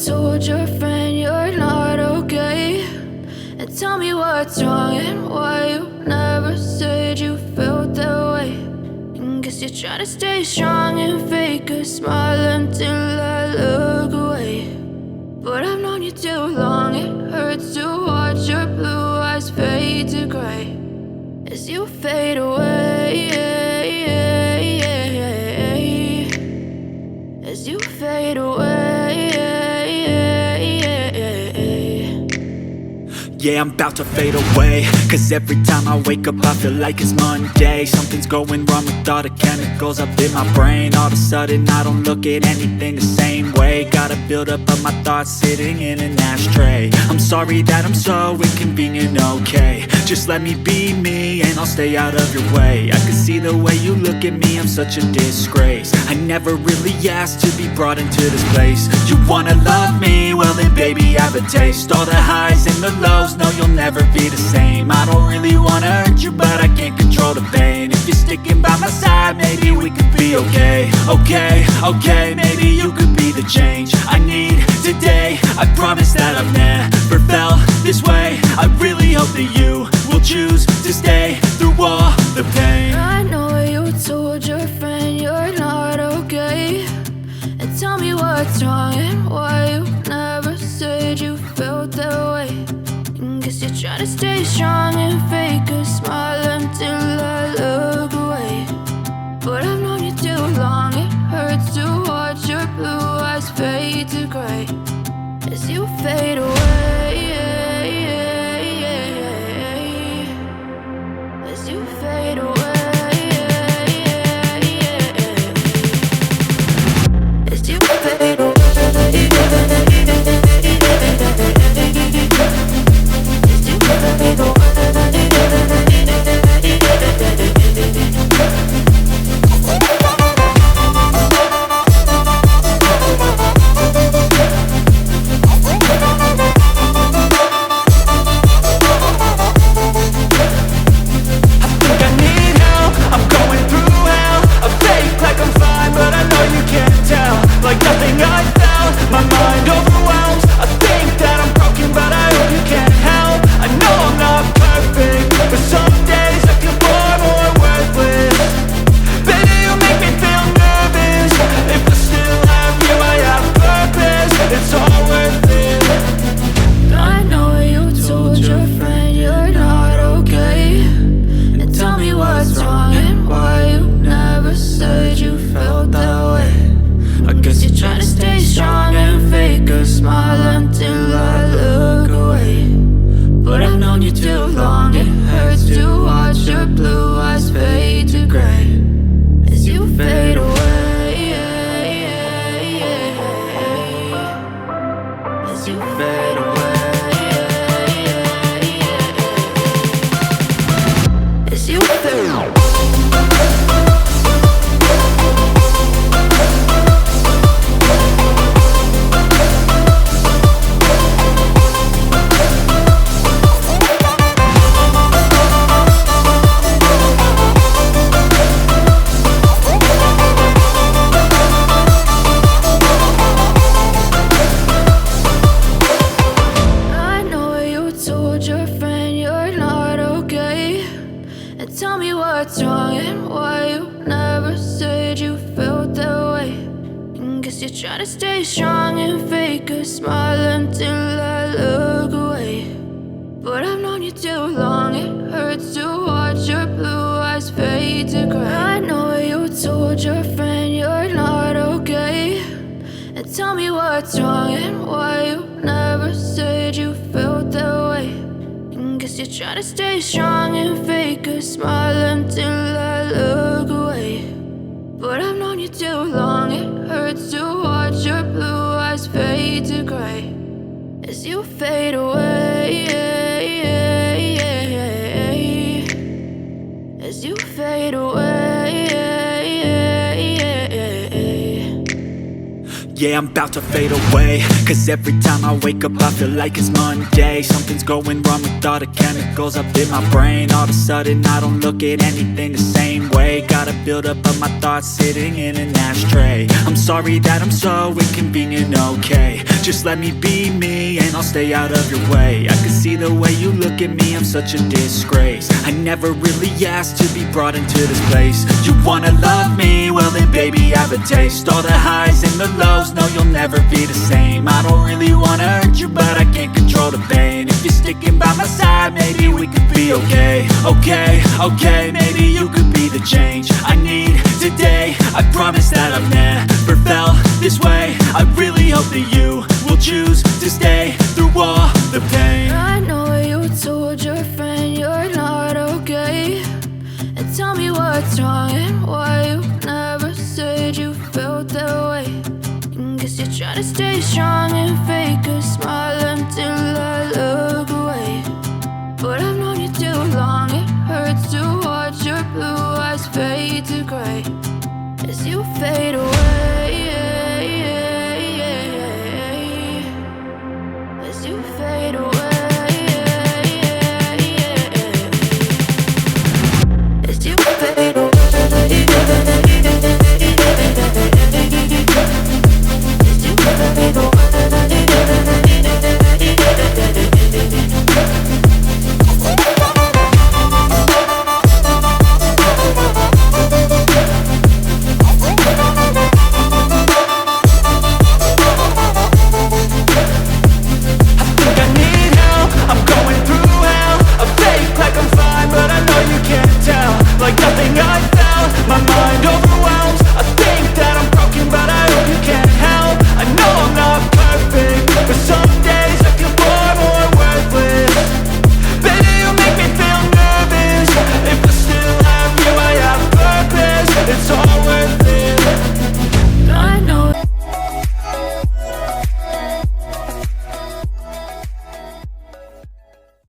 told your friend you're not okay, and tell me what's wrong and why you never said you felt that way. And guess you're trying to stay strong and fake a smile until I look away. But I've known you too long, it hurts to watch your blue eyes fade to gray as you fade away, as you fade away. Yeah, I'm about to fade away, cause every time I wake up I feel like it's Monday. Something's going wrong with all the chemicals up in my brain. All of a sudden I don't look at anything the same way. Gotta build up of my thoughts sitting in an ashtray. I'm sorry that I'm so inconvenient, okay. Just let me be me and I'll stay out of your way. I can see the way you look at me, I'm such a disgrace. I never really asked to be brought into this place. You wanna love me? Well then baby I have a taste. All the highs and the lows, no you'll never be the same. I don't really wanna hurt you but I can't control the pain. If you're sticking by my side maybe we could be okay. Okay, maybe you could be the change I need today. I promise that I've never felt this way. I really hope that you will choose to stay through all the pain. I know you told your friend you're not okay, and tell me what's wrong and why you never said you felt that way. And guess you're trying to stay strong and fake a smile until I look away. But I've known you too long, it hurts to watch your blue eyes fade to gray as you fade away, as you fade away, as you fade away. Try to stay strong and fake a smile until I look away. But I've known you too long, it hurts to watch your blue eyes fade to gray. I know you told your friend you're not okay, and tell me what's wrong and why you never said you felt that way. And guess you're trying to stay strong and fake a smile until I look away. But I've known you too long, it hurts to watch your blue eyes fade to gray as you fade away, as you fade away. Yeah, I'm about to fade away, cause every time I wake up I feel like it's Monday. Something's going wrong with all the chemicals up in my brain. All of a sudden I don't look at anything the same way. way. Got a buildup of my thoughts sitting in an ashtray. I'm sorry that I'm so inconvenient, okay. Just let me be me and I'll stay out of your way. I can see the way you look at me, I'm such a disgrace. I never really asked to be brought into this place. You wanna love me? Well then baby, have a taste. All the highs and the lows, no you'll never be the same. I don't really wanna hurt you, but I can't control the pain. If you're sticking by my side, maybe we could be okay. Okay, maybe you could be the change I need today. I promise that I've never felt this way. I really hope that you will choose to stay through all the pain. I know you told your friend you're not okay, and tell me what's wrong and why you never said you felt that way. Guess you're trying to stay strong and fake a smile until I look away. But I've known you too long, it hurts to watch your blue eyes fade to gray as you fade away.